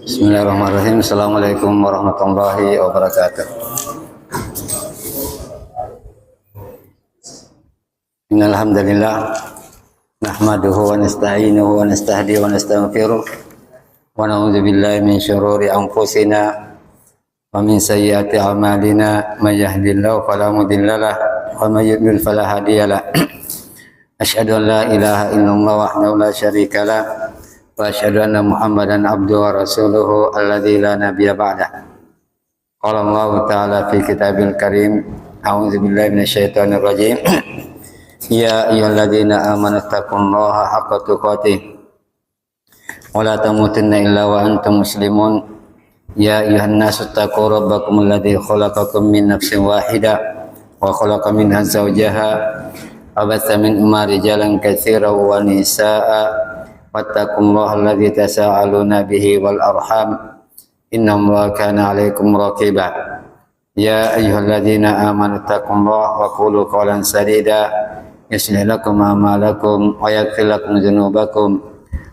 Bismillahirrahmanirrahim. Assalamualaikum warahmatullahi wabarakatuh. Innal hamdalillah nahmaduhu wa nasta'inuhu wa nastahdihi wa nastaghfiruh wa na'udzu billahi min syururi anfusina wa min sayyiati a'malina may yahdihillahu fala mudhillalah wa may yudlil fala hadiyalah. Asyhadu an la ilaha illallah wahdahu la syarikalah wa asyhadu anna Muhammadan abduhu wa rasuluhu alladzi la nabiyya ba'dah. Qala Allah ta'ala fi kitabil karim, a'udzu billahi minasyaitonir rajim. Ya ayyuhalladzina amanu taqullaha haqqa tuqatih wa la tamutunna illa wa antum muslimun. Ya ayyuhan nasu taqu rabbakum alladzi khalaqakum min nafsin wahidah wa khalaqa minha zawjaha wa batha minhuma rijalan katsiran wa nisaa'a. Wattaqullaha alladzi tasaaluna bihi wal arham innallaha kana 'alaikum raqiba. Ya ayyuhalladzina amanu taqullaha wa qulu qawlan sadida yuslih lakum a'malakum wa yaghfir lakum dzunubakum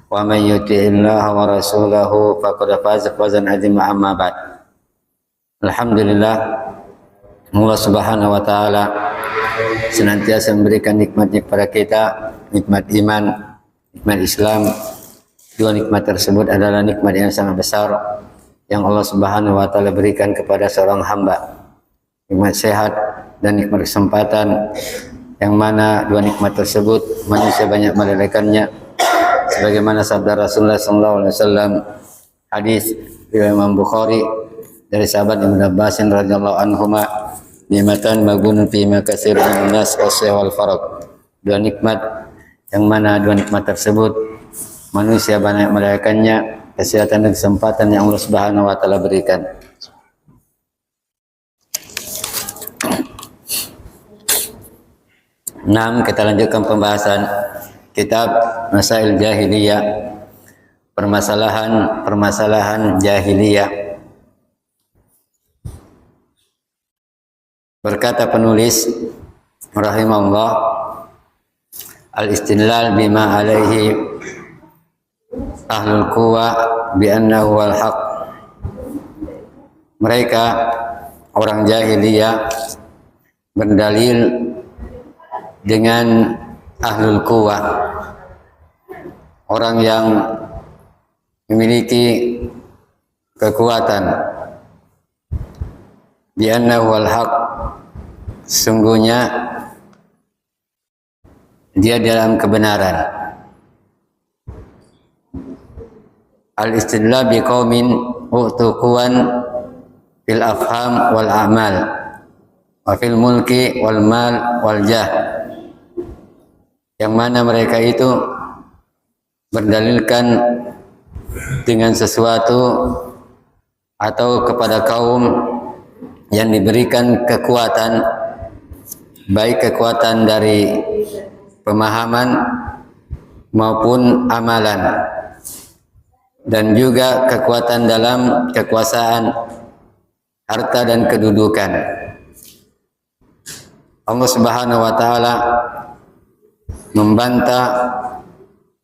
wa may yuti'illaha wa rasulahu faqad faza fawzan 'azima. Amma ba'd. Alhamdulillah, Allah Subhanahu wa taala senantiasa memberikan nikmat-nikmat kepada kita, nikmat iman, nikmat Islam. Dua nikmat tersebut adalah nikmat yang sangat besar yang Allah Subhanahu wa taala berikan kepada seorang hamba. Nikmat sehat dan nikmat kesempatan, yang mana dua nikmat tersebut manusia banyak melelehkannya, sebagaimana sabda Rasulullah SAW, hadis riwayat Imam Bukhari dari sahabat Ibnu Abbas radhiyallahu anhuma, nikmatan maghbunun fi ma katsirun minan nas wal farq. Dua nikmat yang mana dua nikmat tersebut manusia banyak melelehkannya, kesehatan dan kesempatan yang Allah Subhanahu wa taala berikan. Kita lanjutkan pembahasan kitab Masail Jahiliyah, permasalahan jahiliyah. Berkata penulis rahimahullah, al-istinlal bima alaihi ahlul quwa bi annahu wal haq. Mereka orang jahiliyah berdalil dengan ahlul quwa, orang yang memiliki kekuatan, bi annahu wal haq, sungguhnya dia dalam kebenaran. Al-istidlal biqaumin utuquan fil afham wal a'mal wa fil mulki wal mal wal jah, yang mana mereka itu berdalilkan dengan sesuatu atau kepada kaum yang diberikan kekuatan, baik kekuatan dari pemahaman maupun amalan, dan juga kekuatan dalam kekuasaan, harta dan kedudukan. Allah Subhanahu wa taala membantah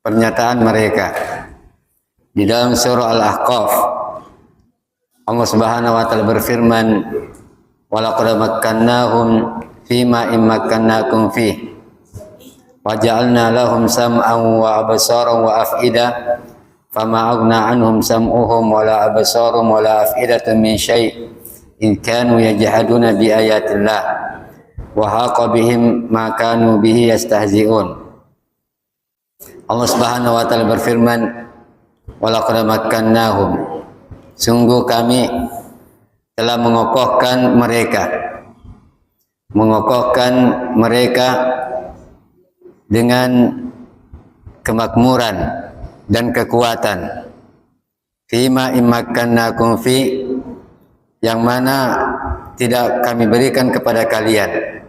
pernyataan mereka di dalam surah Al-Ahqaf. Allah Subhanahu wa taala berfirman, wa laqad makkannahum fima immakkannakum fihi wa ja'alna lahum sam'an wa absaran wa af'idah fama aghna anhum sam'uhum wa la absarum wa la af'idatuhum min syai' in kanu yajhaduna bi ayatillah wa haqa bihim ma kanu bihi yastahzi'un. Allah Subhanahu wa taala berfirman, wa laqad makkannahum, sungguh kami telah mengokohkan mereka dengan kemakmuran dan kekuatan. Fima immakkannakum fi, yang mana tidak kami berikan kepada kalian.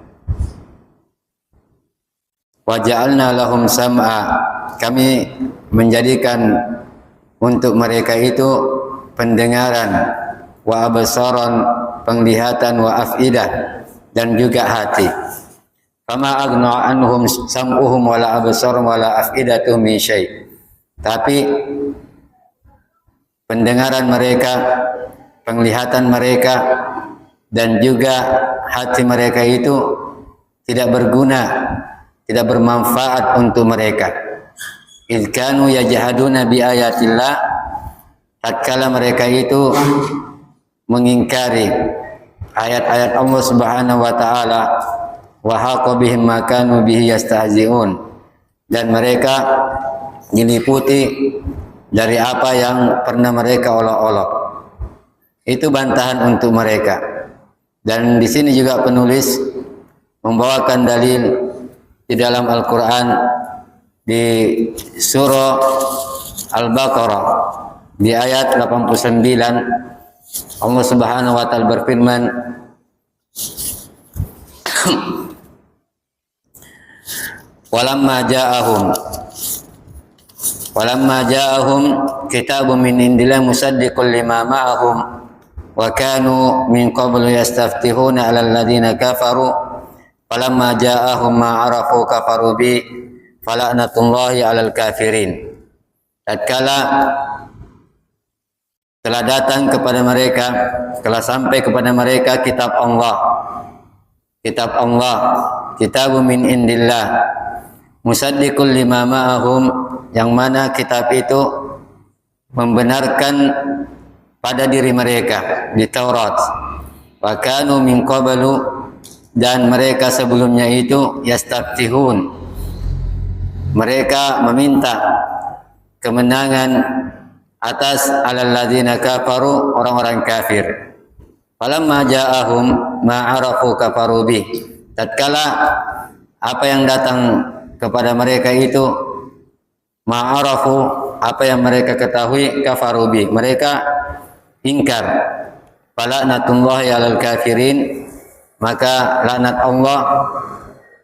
Wa ja'alna lahum sam'a, kami menjadikan untuk mereka itu pendengaran, wa absaran, penglihatan, wa af'idah, dan juga hati. Fama aghna anhum sam'uhum wala absarum wala af'idatuhum min syai'. Tapi pendengaran mereka, penglihatan mereka, dan juga hati mereka itu tidak berguna, tidak bermanfaat untuk mereka. Idh kanu yajhaduna bi ayatillah, tatkala mereka itu mengingkari ayat-ayat Allah Subhanahu wa taala, wa haqa bihim ma kanu bihi yastahzi'un, dan mereka diliputi dari apa yang pernah mereka olok-olok. Itu bantahan untuk mereka. Dan di sini juga penulis membawakan dalil di dalam Al-Quran di surah Al-Baqarah di ayat 89, Allah Subhanahu wa taala berfirman, walamma ja'ahum kitabun min indillah musaddiqul lima ma'ahum wa kanu min qablu yastaftihuna 'alal ladzina kafaru falamma ja'ahum ma 'arafu kafaru bi fala'natullahi 'alal kafirin. Tatkala telah datang kepada mereka, telah sampai kepada mereka kitab Allah, kitabun min indillah musaddiqul lima ma'ahum, yang mana kitab itu membenarkan pada diri mereka di Taurat. Wa kanu min qablu, dan mereka sebelumnya itu yastaftihun, mereka meminta kemenangan atas alal ladzina kafaru, orang-orang kafir. Falamma ja'ahum ma 'arafu kafaru bih, tatkala apa yang datang kepada mereka itu ma 'arafu, apa yang mereka ketahui, kafaru bih, mereka ingkar. Fala'natullahi 'alal kafirin, maka laknat Allah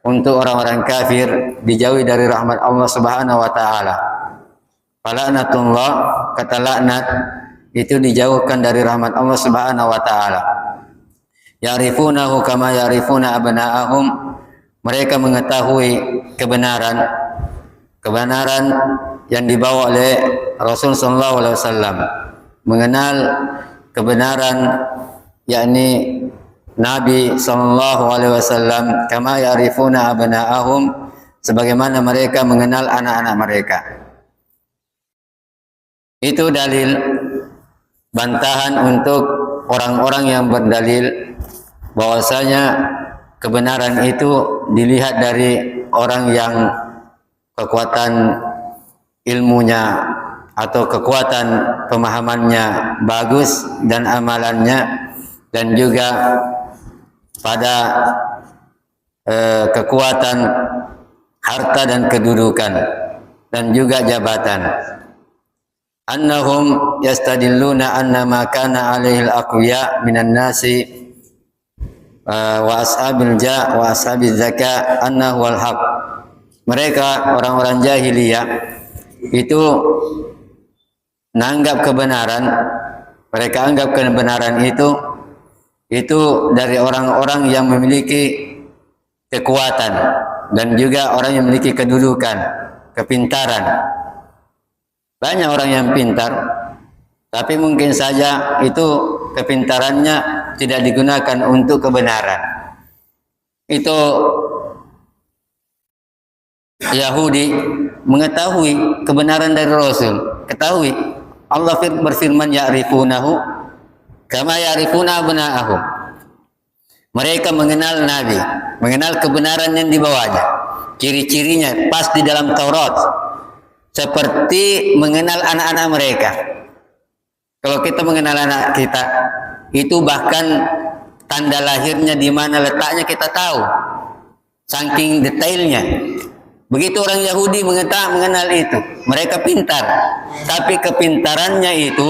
untuk orang-orang kafir, dijauhi dari rahmat Allah Subhanahu wa taala. Fala'natullah, kata laknat itu dijauhkan dari rahmat Allah Subhanahu wa taala. Ya'rifunahu kama ya'rifuna abna'ahum, mereka mengetahui kebenaran yang dibawa oleh Rasul sallallahu alaihi wasallam, mengenal kebenaran yakni Nabi sallallahu alaihi wasallam, kama ya'rifuna abna'ahum, sebagaimana mereka mengenal anak-anak mereka. Itu dalil bantahan untuk orang-orang yang berdalil bahwasanya kebenaran itu dilihat dari orang yang kekuatan ilmunya atau kekuatan pemahamannya bagus dan amalannya, dan juga pada kekuatan harta dan kedudukan dan juga jabatan. Annahum yastadilluna anna ma kana alaihi al-aqwiya minan nasi wa ashabil wa ashabiz zaka annahu al-haq. Mereka orang-orang jahiliyah itu menganggap kebenaran, mereka anggap kebenaran itu dari orang-orang yang memiliki kekuatan dan juga orang yang memiliki kedudukan, kepintaran. Banyak orang yang pintar, tapi mungkin saja itu kepintarannya tidak digunakan untuk kebenaran. Itu Yahudi mengetahui kebenaran dari Rasul, ketahui Allah berfirman ya'rifunahu kama ya'rifuna abna'ahum. Mereka mengenal Nabi, mengenal kebenaran yang dibawanya, ciri-cirinya pas di dalam Taurat, seperti mengenal anak-anak mereka. Kalau kita mengenal anak kita, itu bahkan tanda lahirnya di mana letaknya kita tahu, saking detailnya. Begitu orang Yahudi mengenal itu, mereka pintar, tapi kepintarannya itu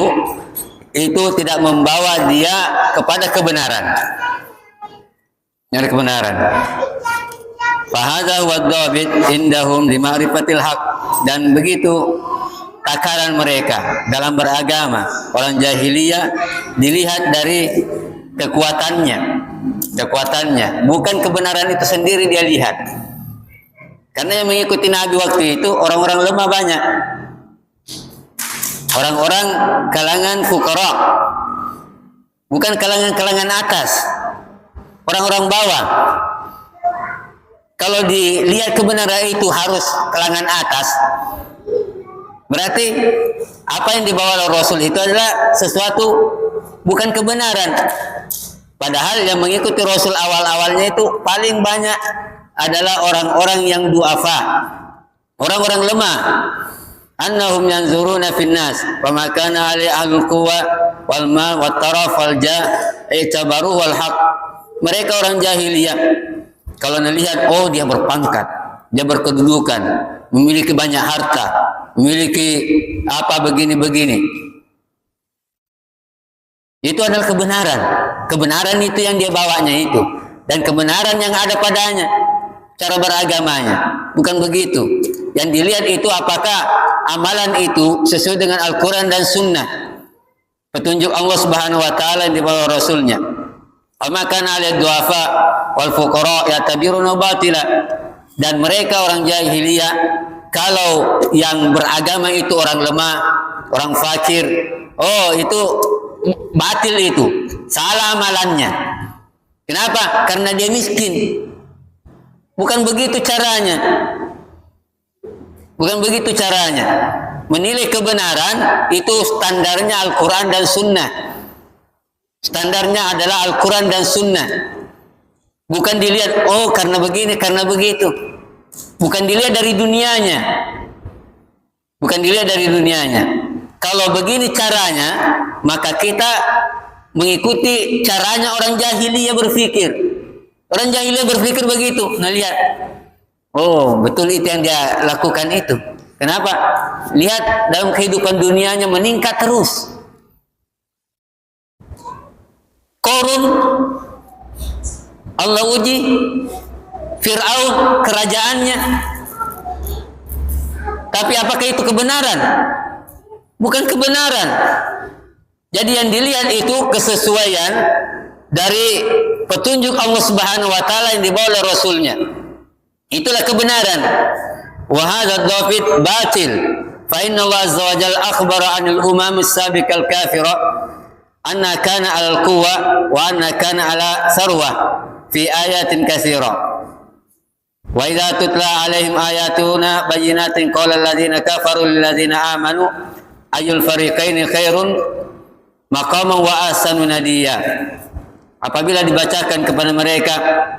tidak membawa dia kepada kebenaran. Nyari kebenaran. Fahadha wa dhabit indahum li ma'rifatil haq, dan begitu takaran mereka dalam beragama. Orang jahiliyah dilihat dari kekuatannya, bukan kebenaran itu sendiri dia lihat. Karena yang mengikuti Nabi waktu itu orang-orang lemah banyak. orang-orang kalangan fuqara, bukan kalangan atas, orang-orang bawah. Kalau dilihat kebenaran itu harus kalangan atas, berarti apa yang dibawa oleh Rasul itu adalah sesuatu bukan kebenaran. Padahal yang mengikuti Rasul awal-awalnya itu paling banyak adalah orang-orang yang du'afa, orang-orang lemah. Annahum yanzuruna finnas wa ma kana ali ahlul quwa wal mal wat taraf wal ja i'tabaru wal haq. Mereka orang jahiliyah, kalau melihat, oh dia berpangkat, dia berkedudukan, memiliki banyak harta, memiliki apa begini-begini. Itu adalah kebenaran. Kebenaran itu yang dia bawanya itu. Dan kebenaran yang ada padanya, cara beragamanya. Bukan begitu. Yang dilihat itu apakah amalan itu sesuai dengan Al-Quran dan Sunnah. Petunjuk Allah Subhanahu Wa Taala yang dibawa Rasulnya. Amakan alid duafa wal fuqara yatabiruna batila. Dan mereka orang jahiliyah, kalau yang beragama itu orang lemah, orang fakir, oh itu batil, itu salah amalannya. Kenapa? Karena dia miskin. Bukan begitu caranya. Bukan begitu caranya. Menilai kebenaran itu standarnya Al-Quran dan Sunnah. Standarnya adalah Al-Quran dan Sunnah. Bukan dilihat, oh karena begini, karena begitu. Bukan dilihat dari dunianya. Bukan dilihat dari dunianya. Kalau begini caranya, maka kita mengikuti caranya orang jahiliyah berpikir. Orang jahiliyah berpikir begitu. Nah lihat, oh betul itu yang dia lakukan itu. Kenapa? Lihat dalam kehidupan dunianya meningkat terus. Korun, Allah uji, Fir'aun kerajaannya. Tapi apakah itu kebenaran? Bukan kebenaran. Jadi yang dilihat itu kesesuaian dari petunjuk Allah Subhanahu Wa Taala yang dibawa oleh Rasulnya. Itulah kebenaran. Wa hadza dhafit batil. Fa inna Allah azza wa jalla akhbara 'anil umam as-sabiqal kafira anna kana 'alal quwwa wa anna kana 'ala sarwa fi ayatin katsira. Wa idza tutla 'alaihim ayatuna bayyinatin qala alladziina kafaru lil ladziina amanu ayyul fariqaini khairun maqaman wa ahsanu nadiya. Apabila dibacakan kepada mereka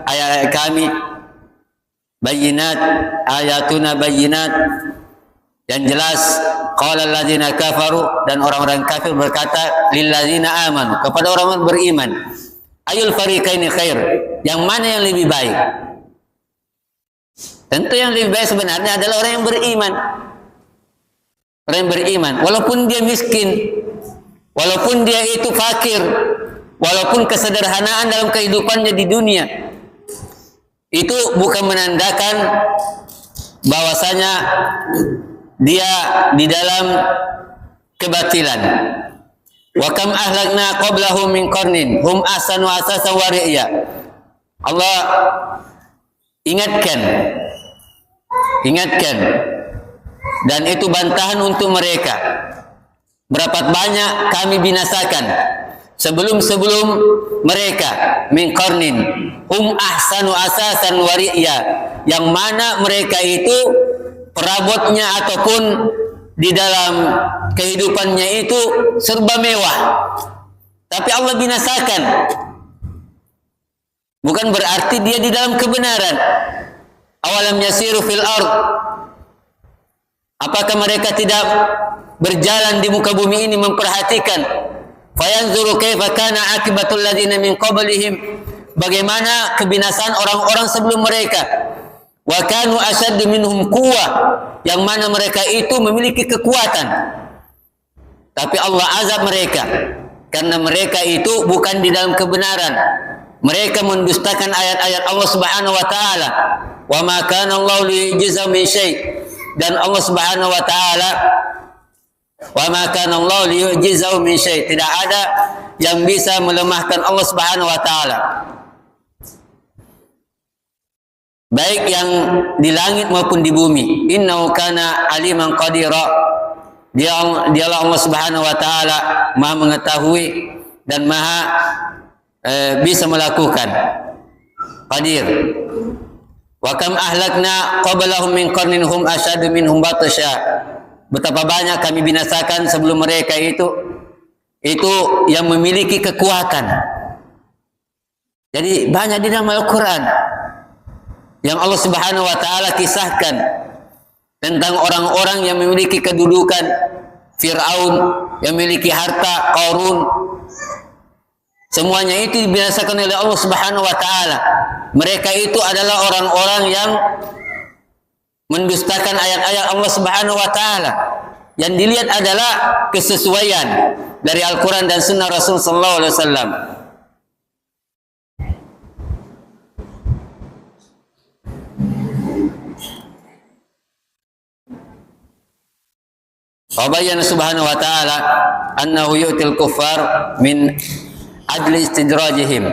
ayat-ayat kami, bayyinat, ayatuna bayyinat, yang jelas, qala alladziina kafaru, dan orang-orang kafir berkata lil ladziina amanu, kepada orang-orang beriman, ayul fariqaini khair, yang mana yang lebih baik? Tentu yang lebih baik sebenarnya adalah orang yang beriman. Orang yang beriman, walaupun dia miskin, walaupun dia itu fakir, walaupun kesederhanaan dalam kehidupannya di dunia, itu bukan menandakan bahwasanya dia di dalam kebatilan. Wa kam ahlakna qablahum min qarnin hum ahsanu asasan wa ri'ya. Allah ingatkan, dan itu bantahan untuk mereka. Berapa banyak kami binasakan sebelum mereka, min qarnin hum ahsanu asasan wa ri'ya, yang mana mereka itu perabotnya ataupun di dalam kehidupannya itu serba mewah, tapi Allah binasakan. Bukan berarti dia di dalam kebenaran. Awalam yasiru fil ard, apakah mereka tidak berjalan di muka bumi ini memperhatikan, fayanzuru kaifa kana akibatul ladzina min qablihim, bagaimana kebinasaan orang-orang sebelum mereka, wa kanu ashaddu minhum quwwah, yang mana mereka itu memiliki kekuatan, tapi Allah azab mereka karena mereka itu bukan di dalam kebenaran. Mereka mendustakan ayat-ayat Allah Subhanahu wa taala. Wa ma kana Allah liyujza min syai', dan Allah Subhanahu wa taala, wa ma kana Allah liyujza min syai', tidak ada yang bisa melemahkan Allah Subhanahu wa taala, baik yang di langit maupun di bumi. Innahu kana aliman qadira, Dialah Allah Subhanahu wa taala Maha mengetahui dan Maha bisa melakukan. Qadir. Wa kam ahlakna qablahum min qarnin hum asyadu minhum batasya. Betapa banyak kami binasakan sebelum mereka itu yang memiliki kekuatan. Jadi banyak di dalam Al-Quran yang Allah Subhanahu wa taala kisahkan tentang orang-orang yang memiliki kedudukan. Fir'aun yang memiliki harta, Qarun, semuanya itu dibinasakan oleh Allah Subhanahu wa taala. Mereka itu adalah orang-orang yang mendustakan ayat-ayat Allah Subhanahu wa taala. Yang dilihat adalah kesesuaian dari Al-Quran dan Sunnah Rasul sallallahu alaihi wasallam. Wabayyana subhanahu wa ta'ala annahu yu'til kuffar min adli istidrajihim.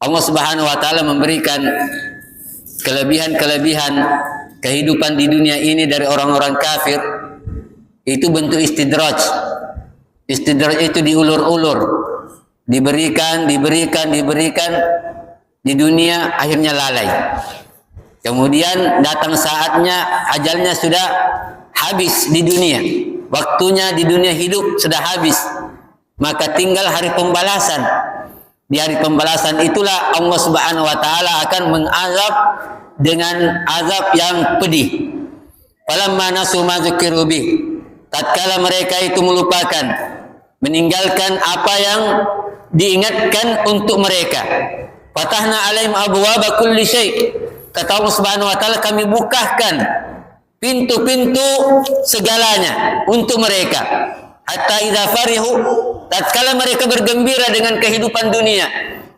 Allah Subhanahu wa taala memberikan kelebihan-kelebihan kehidupan di dunia ini dari orang-orang kafir. Itu bentuk istidraj. Istidraj itu diulur-ulur, diberikan di dunia, akhirnya lalai. Kemudian datang saatnya, ajalnya sudah habis di dunia, waktunya di dunia hidup sudah habis, maka tinggal hari pembalasan. Di hari pembalasan itulah Allah Subhanahu wa taala akan mengazab dengan azab yang pedih. Falamma nasu ma dzukiru bih, tatkala mereka itu melupakan, meninggalkan apa yang diingatkan untuk mereka, fatahna alaihim abwaaba kulli syai', kata Allah Subhanahu wa taala, kami bukakan pintu-pintu segalanya untuk mereka. Hatta idza farihu, tatkala mereka bergembira dengan kehidupan dunia,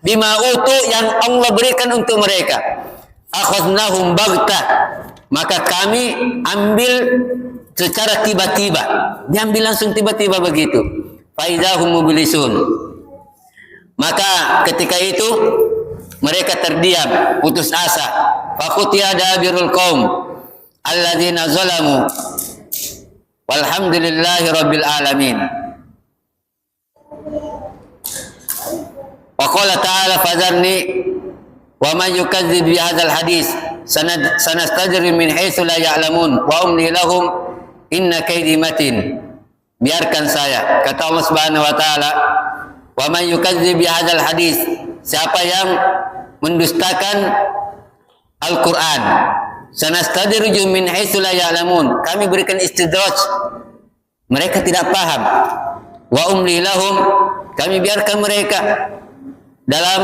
bima utu yang Allah berikan untuk mereka, akhadnahum baghtah, maka kami ambil secara tiba-tiba, diambil langsung tiba-tiba begitu. Fa idzahum mublisun, maka ketika itu mereka terdiam, putus asa. Faqutiya dabirul qaum alladzina zalamu walhamdulillahi rabbil alamin. Wa qala ta'ala fadharni wa man yukadzdzib bi hadzal hadis sanastajri min haitsu la ya'lamun wa umli lahum inna kaydi matin. Biarkan saya, kata Allah Subhanahu wa taala, wa man yukadzdzib bi hadzal hadis, siapa yang mendustakan Al-Quran, sanastadrijuhum min haitsu la ya'lamun, kami berikan istidraj, mereka tidak paham. Wa umli lahum, kami biarkan mereka dalam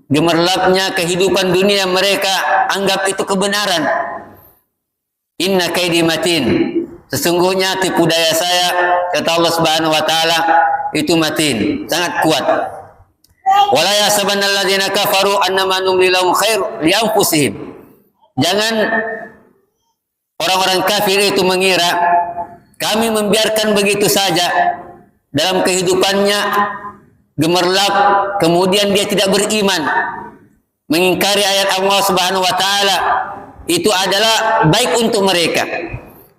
gemerlapnya kehidupan dunia, mereka anggap itu kebenaran. Inna kaidi matin, sesungguhnya tipu daya saya, kata Allah Subhanahu wa taala, itu matin, sangat kuat. Wala yasabanna alladziina kafaru annama numli lahum khair li anfusihim. Jangan orang-orang kafir itu mengira kami membiarkan begitu saja dalam kehidupannya gemerlap, kemudian dia tidak beriman, mengingkari ayat Allah Subhanahu wa taala, itu adalah baik untuk mereka.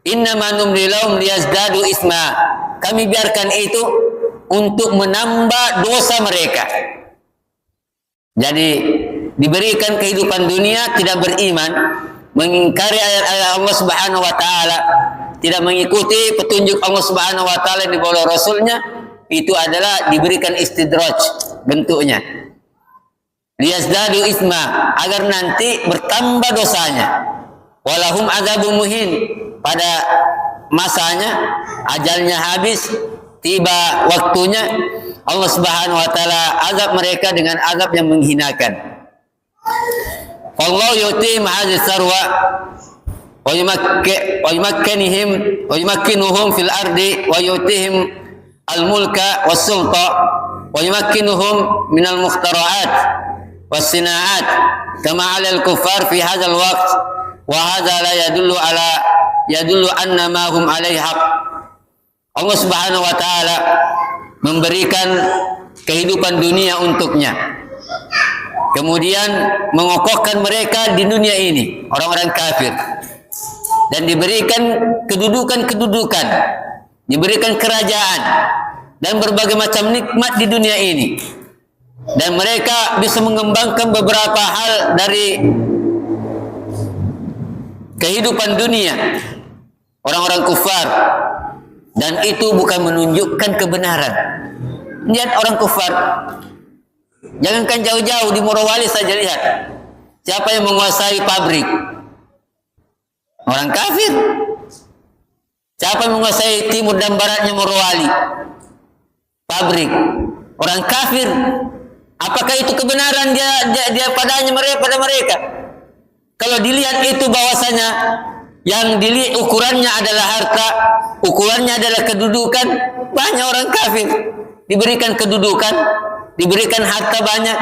Innama numli lahum liyazdadu isma, kami biarkan itu untuk menambah dosa mereka. Jadi diberikan kehidupan dunia, tidak beriman, mengingkari ayat-ayat Allah Subhanahu wa taala, tidak mengikuti petunjuk Allah Subhanahu wa taala yang dibawa oleh Rasulnya, itu adalah diberikan istidraj bentuknya. Liyazdadu isma, agar nanti bertambah dosanya. Walahum adzabun muhin, pada masanya, ajalnya habis, tiba waktunya, Allah Subhanahu wa taala azab mereka dengan azab yang menghinakan. Wallahu yu'ti ma'adz sarwa wa yumakkinuhum fil ardi wa yu'tihim al-mulka was-sulta wa yumakkinuhum minal mukhtara'at was-sina'at kama 'ala al-kuffar fi hadzal waqt wa hadza la yadullu anna ma hum 'alaihi haqq. Allah Subhanahu wa taala memberikan kehidupan dunia untuknya, kemudian mengokohkan mereka di dunia ini, orang-orang kafir, dan diberikan kedudukan-kedudukan, diberikan kerajaan dan berbagai macam nikmat di dunia ini, dan mereka bisa mengembangkan beberapa hal dari kehidupan dunia orang-orang kufar, dan itu bukan menunjukkan kebenaran. Lihat orang kufar, jangankan jauh-jauh di Morowali saja, lihat siapa yang menguasai pabrik, orang kafir. Siapa yang menguasai timur dan baratnya Morowali, pabrik, orang kafir. Apakah itu kebenaran dia padanya pada mereka? Kalau dilihat itu bahwasanya yang dilihat ukurannya adalah harta, ukurannya adalah kedudukan, banyak orang kafir diberikan kedudukan, diberikan harta banyak,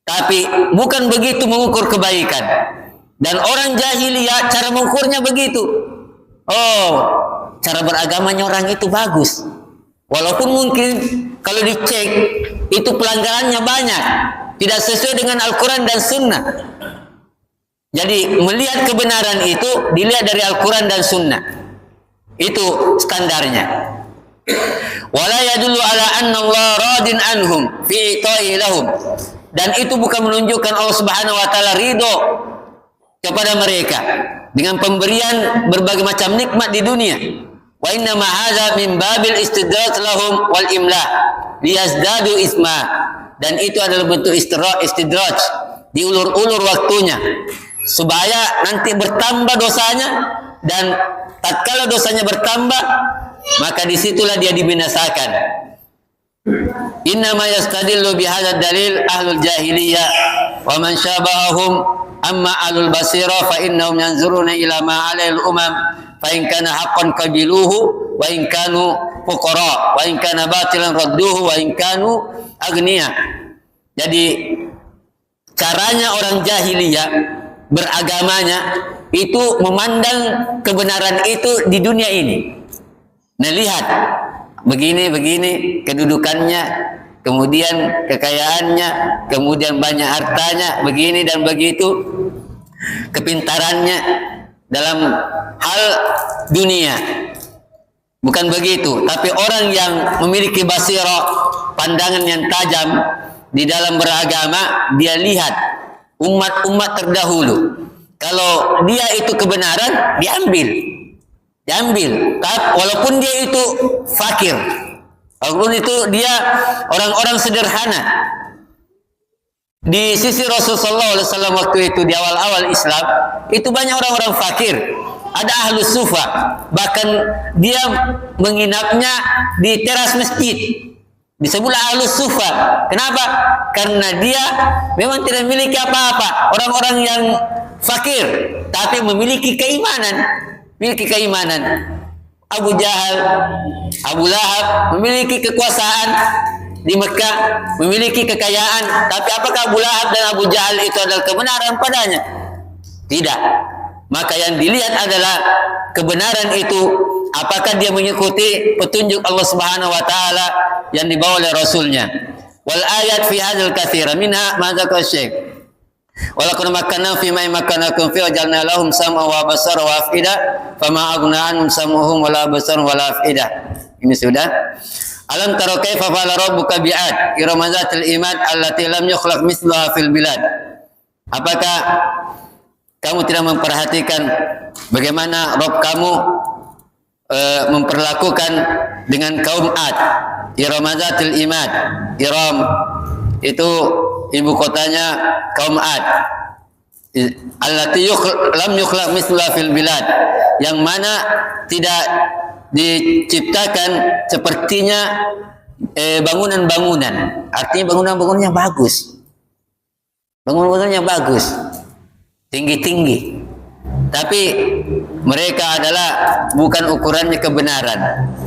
tapi bukan begitu mengukur kebaikan. Dan orang jahiliyah cara mengukurnya begitu. Oh, cara beragamanya orang itu bagus, walaupun mungkin kalau dicek itu pelanggarannya banyak, tidak sesuai dengan Al-Quran dan Sunnah. Jadi melihat kebenaran itu dilihat dari Al-Quran dan Sunnah, itu standarnya. Wala yadullu ala anna Allah radin anhum fi ita'i lahum, dan itu bukan menunjukkan Allah Subhanahu wa taala ridho kepada mereka dengan pemberian berbagai macam nikmat di dunia. Wa inna ma hadza min babil istidraj lahum wal imla liyazdadu isma, dan itu adalah bentuk istidraj, diulur-ulur waktunya supaya nanti bertambah dosanya, dan tatkala dosanya bertambah maka disitulah dia dibinasakan. Inna ma yastadillu bihadzal dalil ahlul jahiliyah wa man syabahahum amma ahlul basira fa innahum yanzuruna ila ma alail umam fa in kana haqqan qabiluhu wa in kanu fuqara wa in kana batilan radduhu wa in kanu agniya. Jadi caranya orang jahiliyah beragamanya itu memandang kebenaran itu di dunia ini. Nah, lihat begini kedudukannya, kemudian kekayaannya, kemudian banyak hartanya, begini dan begitu, kepintarannya dalam hal dunia. Bukan begitu, tapi orang yang memiliki basirah, pandangan yang tajam di dalam beragama, dia lihat umat-umat terdahulu. Kalau dia itu kebenaran, diambil. Walaupun dia itu fakir, walaupun itu dia orang-orang sederhana. Di sisi Rasulullah SAW waktu itu di awal-awal Islam, itu banyak orang-orang fakir. Ada ahlus sufa, bahkan dia menginapnya di teras masjid. Disebutlah ahlus sufa. Kenapa? Karena dia memang tidak memiliki apa-apa. Orang-orang yang fakir, tapi memiliki keimanan. Abu Jahal, Abu Lahab memiliki kekuasaan di Mekah, memiliki kekayaan, tapi apakah Abu Lahab dan Abu Jahal itu adalah kebenaran padanya? Tidak. Maka yang dilihat adalah kebenaran itu, apakah dia mengikuti petunjuk Allah Subhanahu wa taala yang dibawa oleh Rasulnya. Wal ayat fi hadzal katsira minha ma dzakara Syekh. Walaupun makanna fi ma makanakum fi wajalna lahum sam'a wa basara wa afida fama aghna anhum sam'uhum wala basarun wala afida. Ini sudah. Alam tara kaifa fa'ala rabbuka bi'ad iramazatil imad allati lam yukhlaq mithlaha fil bilad. Apakah kamu tidak memperhatikan bagaimana Rabb kamu memperlakukan dengan kaum Ad, iramazatil imad. Iram itu ibu kotanya kaum Ad, allati lam yukhlaq mithla fil bilad, yang mana tidak diciptakan sepertinya bangunan-bangunan. Artinya bangunan-bangunan yang bagus, tinggi-tinggi, tapi mereka adalah bukan ukurannya kebenaran,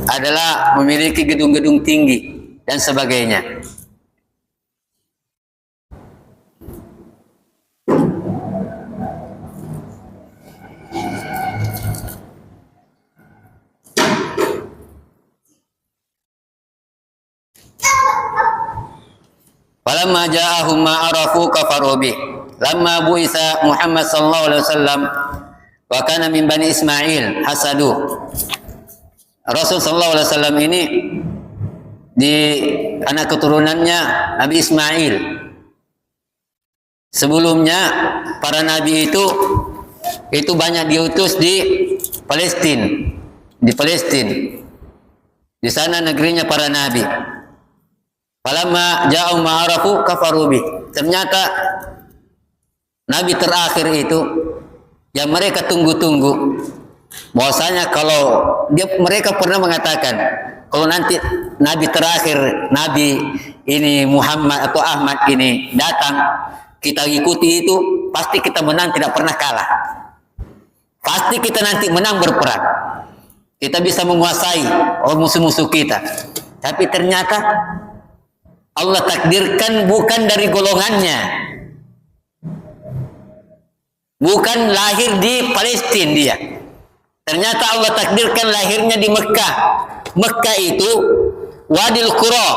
adalah memiliki gedung-gedung tinggi dan sebagainya. Falamma ja'ahum ma arafu kafaru bih. Lamma bu'itsa Muhammad sallallahu alaihi wasallam wa kana min bani Ismail hasadu. Rasul sallallahu alaihi wasallam ini di anak keturunannya Nabi Ismail. Sebelumnya para nabi itu banyak diutus di Palestina. Di Palestina. Di sana negerinya para nabi. Falamma ja'u ma'arafu kafaru bi. Ternyata nabi terakhir itu yang mereka tunggu-tunggu, bahwasanya kalau mereka pernah mengatakan kalau nanti nabi terakhir, nabi ini Muhammad atau Ahmad ini datang, kita ikuti itu, pasti kita menang, tidak pernah kalah. Pasti kita nanti menang berperang. Kita bisa menguasai musuh-musuh kita. Tapi ternyata Allah takdirkan bukan dari golongannya. Bukan lahir di Palestina dia. Ternyata Allah takdirkan lahirnya di Mekah. Mekah itu Wadil Qura.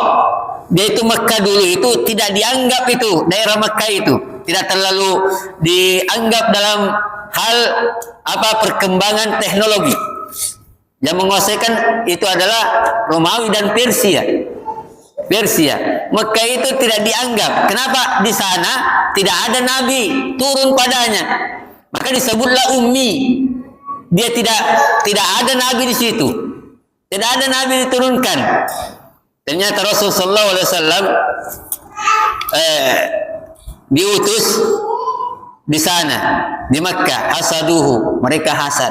Dia itu Mekah dulu itu tidak dianggap itu daerah Mekah itu tidak terlalu dianggap dalam hal perkembangan teknologi. Yang menguasaikan itu adalah Romawi dan Persia. Mekah itu tidak dianggap. Kenapa? Di sana tidak ada nabi turun padanya. Maka disebutlah ummi. Dia tidak ada nabi di situ. Tidak ada nabi diturunkan. Ternyata Rasulullah sallallahu alaihi wasallam diutus di sana di Makkah. Hasaduhu, mereka hasad.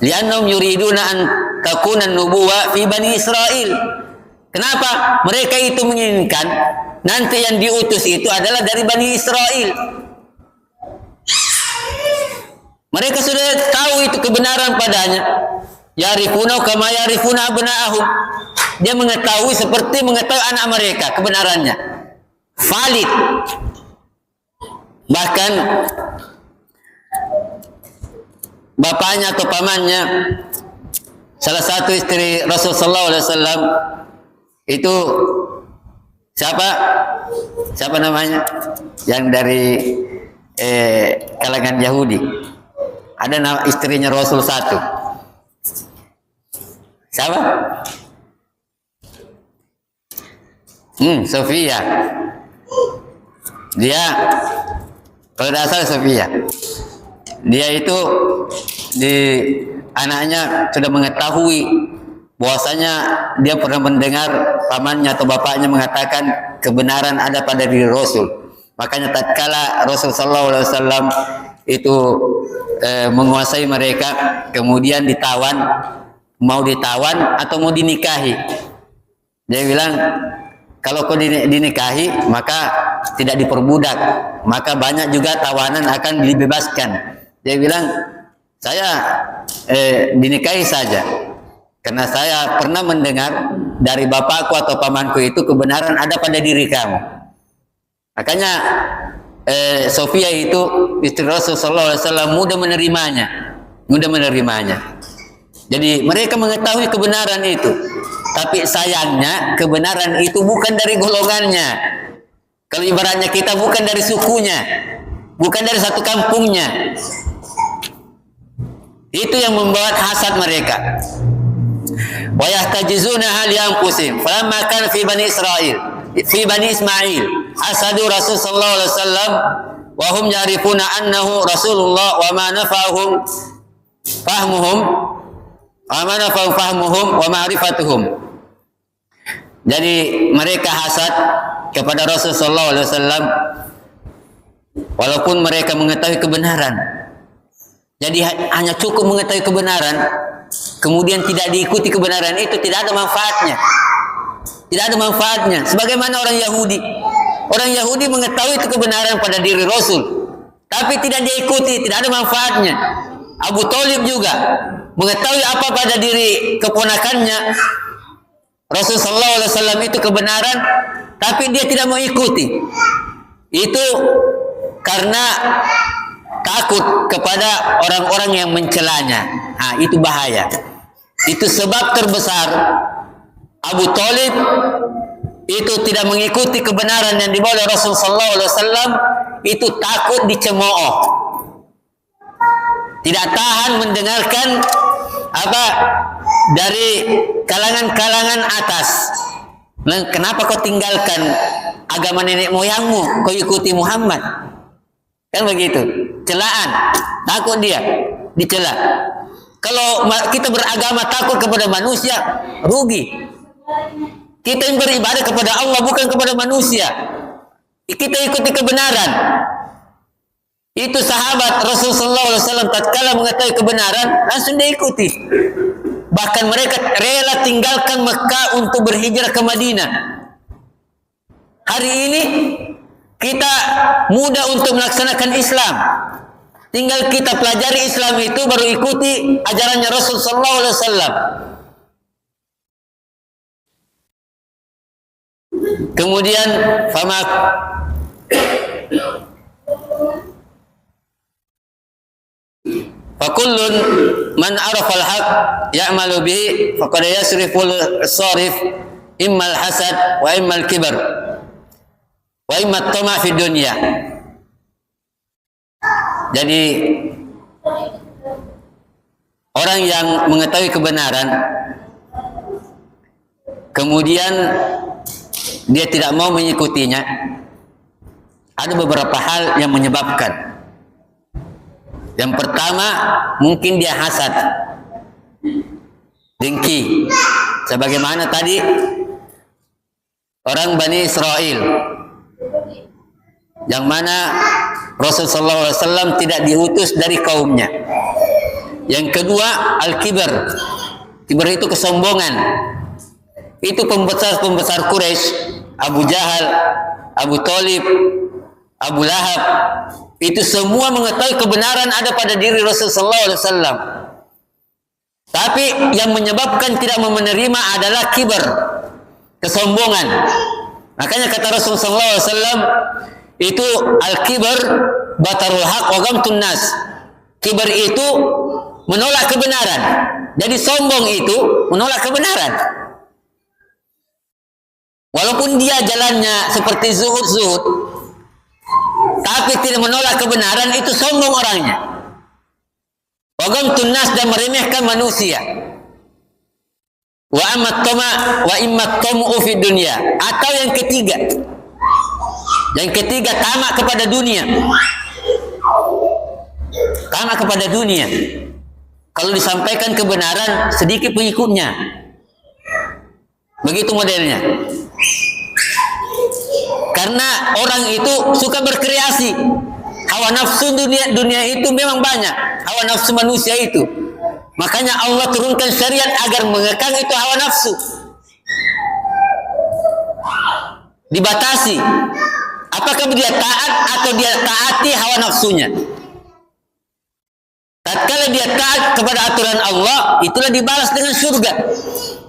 Li'annahum yuriduna an takuna an-nubuwah fi Bani Israil. Kenapa? Mereka itu menginginkan nanti yang diutus itu adalah dari Bani Israil. Mereka sudah tahu itu kebenaran padanya. Yarifuna kama yarifuna abna'ahum. Dia mengetahui seperti mengetahui anak mereka kebenarannya. Valid. Bahkan bapaknya atau pamannya, salah satu istri Rasul sallallahu alaihi wasallam itu siapa namanya? Yang dari kalangan Yahudi. Ada nama istrinya Rasul satu. Siapa? Sofia. Dia kalau tidak salah Sofia. Dia itu anaknya sudah mengetahui bahwasanya dia pernah mendengar pamannya atau bapaknya mengatakan kebenaran ada pada diri Rasul. Makanya tatkala Rasul sallallahu alaihi wasallam itu menguasai mereka, kemudian ditawan, mau ditawan atau mau dinikahi. Dia bilang, kalau kau dinikahi maka tidak diperbudak, maka banyak juga tawanan akan dibebaskan. Dia bilang, saya dinikahi saja karena saya pernah mendengar dari bapakku atau pamanku itu kebenaran ada pada diri kamu. Makanya Sofia itu istri Rasulullah SAW mudah menerimanya. Jadi mereka mengetahui kebenaran itu, tapi sayangnya kebenaran itu bukan dari golongannya. Kalau ibaratnya kita bukan dari sukunya, bukan dari satu kampungnya. Itu yang membuat hasad mereka. Wa yahtajizuna hal yanfusim falamma kana fi bani Israil fi bani Ismail hasadu Rasul sallallahu alaihi wasallam wa hum yarifuna annahu Rasulullah wa ma nafa'uhum fahmuhum wa ma'rifatuhum. Jadi mereka hasad kepada Rasul sallallahu alaihi wasallam walaupun mereka mengetahui kebenaran. Jadi hanya cukup mengetahui kebenaran, kemudian tidak diikuti kebenaran itu tidak ada manfaatnya. Tidak ada manfaatnya. Sebagaimana orang Yahudi. Orang Yahudi mengetahui itu kebenaran pada diri Rasul, tapi tidak diikuti, tidak ada manfaatnya. Abu Thalib juga mengetahui apa pada diri keponakannya Rasul sallallahu alaihi wasallam itu kebenaran, tapi dia tidak mau ikuti. Itu karena takut kepada orang-orang yang mencelanya. Itu bahaya. Itu sebab terbesar Abu Thalib itu tidak mengikuti kebenaran yang dibawa oleh Rasul sallallahu alaihi wasallam, itu takut dicemooh. tidak tahan mendengarkan apa dari kalangan-kalangan atas. Kenapa kau tinggalkan agama nenek moyangmu, kau ikuti Muhammad? Kan begitu. Celaan, takut dia dicela. Kalau kita beragama takut kepada manusia, rugi. Kita yang beribadah kepada Allah bukan kepada manusia. Kita ikuti kebenaran. Itu sahabat Rasulullah SAW tatkala mengetahui kebenaran langsung diikuti. Bahkan mereka rela tinggalkan Mekah untuk berhijrah ke Madinah. Hari ini kita mudah untuk melaksanakan Islam. Tinggal kita pelajari Islam itu baru ikuti ajarannya Rasulullah SAW. Kemudian fakullun man arafal haq ya'malu bihi faqad yasriful sarif immal hasad wa immal kibar wa immat tama' fi dunya. Jadi orang yang mengetahui kebenaran kemudian dia tidak mau mengikutinya, ada beberapa hal yang menyebabkan. Yang pertama, mungkin dia hasad, dengki, sebagaimana tadi orang Bani Israel, yang mana Rasulullah SAW tidak diutus dari kaumnya. Yang kedua, al-kibar. Kibar itu kesombongan. Itu pembesar-pembesar Quraisy, Abu Jahal, Abu Thalib, Abu Lahab. Itu semua mengetahui kebenaran ada pada diri Rasulullah SAW. Tapi yang menyebabkan tidak mau menerima adalah kibar, kesombongan. Makanya kata Rasulullah SAW, itu al-kibar batarul haq wa ghamtun nas. Kibar itu menolak kebenaran. Jadi sombong itu menolak kebenaran. Walaupun dia jalannya seperti zuhud, tapi tidak menolak kebenaran, itu sombong orangnya. Wa ghamtun nas, dan meremehkan manusia. Wa amat tama wa immat tamu fi dunya. Atau yang ketiga tamak kepada dunia. Tamak kepada dunia. Kalau disampaikan kebenaran, sedikit pengikutnya. Begitu modelnya. Karena orang itu suka berkreasi. Hawa nafsu dunia itu memang banyak. Hawa nafsu manusia itu. Makanya Allah turunkan syariat agar mengekang itu hawa nafsu. Dibatasi. Apakah dia taat atau dia taati hawa nafsunya? Tatkala dia taat kepada aturan Allah, itulah dibalas dengan surga.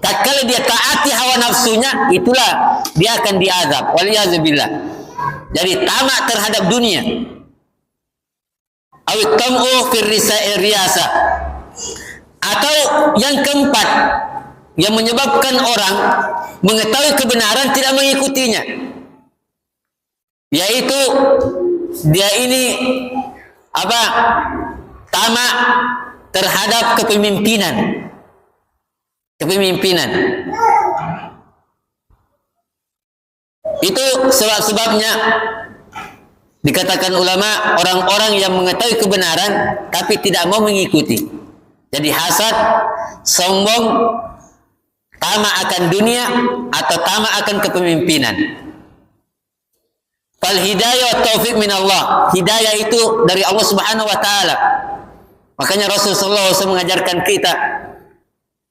Tatkala dia taati hawa nafsunya, itulah dia akan diazab. Waliyazubillah. Jadi tamak terhadap dunia. Awit tam'u fir riyasa. Atau yang keempat, yang menyebabkan orang mengetahui kebenaran tidak mengikutinya, yaitu dia ini tamak terhadap kepemimpinan. Itu sebab-sebabnya dikatakan ulama, orang-orang yang mengetahui kebenaran tapi tidak mau mengikuti. Jadi hasad, sombong, tamak akan dunia atau tamak akan kepemimpinan. Fal hidayah taufik min Allah. Hidayah itu dari Allah Subhanahu wa taala. Makanya Rasulullah SAW mengajarkan kita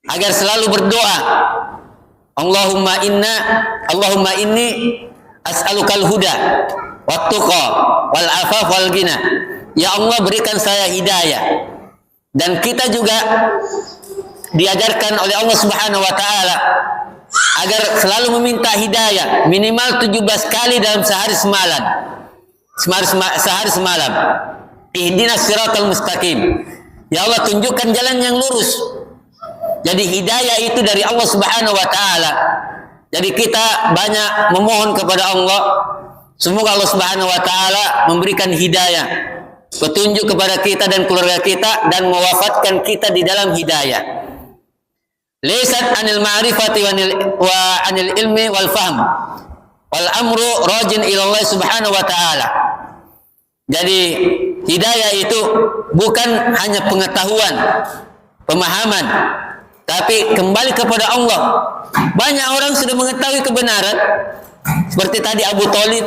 agar selalu berdoa. Allahumma inni as'alukal huda wat tuqa wal afaf wal ghina. Ya Allah, berikan saya hidayah. Dan kita juga diajarkan oleh Allah Subhanahu wa taala agar selalu meminta hidayah minimal 17 kali dalam sehari semalam. Ihdinas siratal mustaqim. Ya Allah, tunjukkan jalan yang lurus. Jadi hidayah itu dari Allah Subhanahu wa taala. Jadi kita banyak memohon kepada Allah, semoga Allah Subhanahu wa taala memberikan hidayah petunjuk kepada kita dan keluarga kita dan mewafatkan kita di dalam hidayah. Laysat anil ma'rifati wa anil ilmi wal fahm. Wal amru rajin ila Allah Subhanahu wa taala. Jadi hidayah itu bukan hanya pengetahuan, pemahaman, tapi kembali kepada Allah. Banyak orang sudah mengetahui kebenaran, seperti tadi Abu Thalib,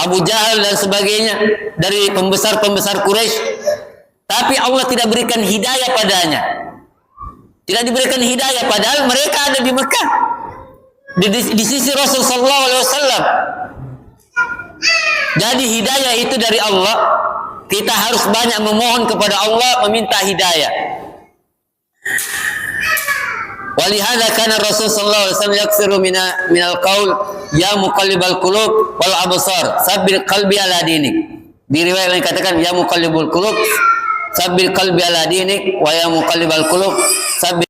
Abu Jahal dan sebagainya dari pembesar-pembesar Quraisy, tapi Allah tidak berikan hidayah padanya. Tidak diberikan hidayah padahal mereka ada di Mekah, di sisi Rasul sallallahu alaihi wasallam. Jadi hidayah itu dari Allah. Kita harus banyak memohon kepada Allah, meminta hidayah. Walihada kana Rasul sallallahu alaihi wasallam yaksiru minal qaul ya muqallibal qulub wal absar sabbil qalbi ala dinik. Di riwayat lain katakan ya muqallibul qulub sabbil qalbi ala dinik wa ya muqallibal qulub sabbil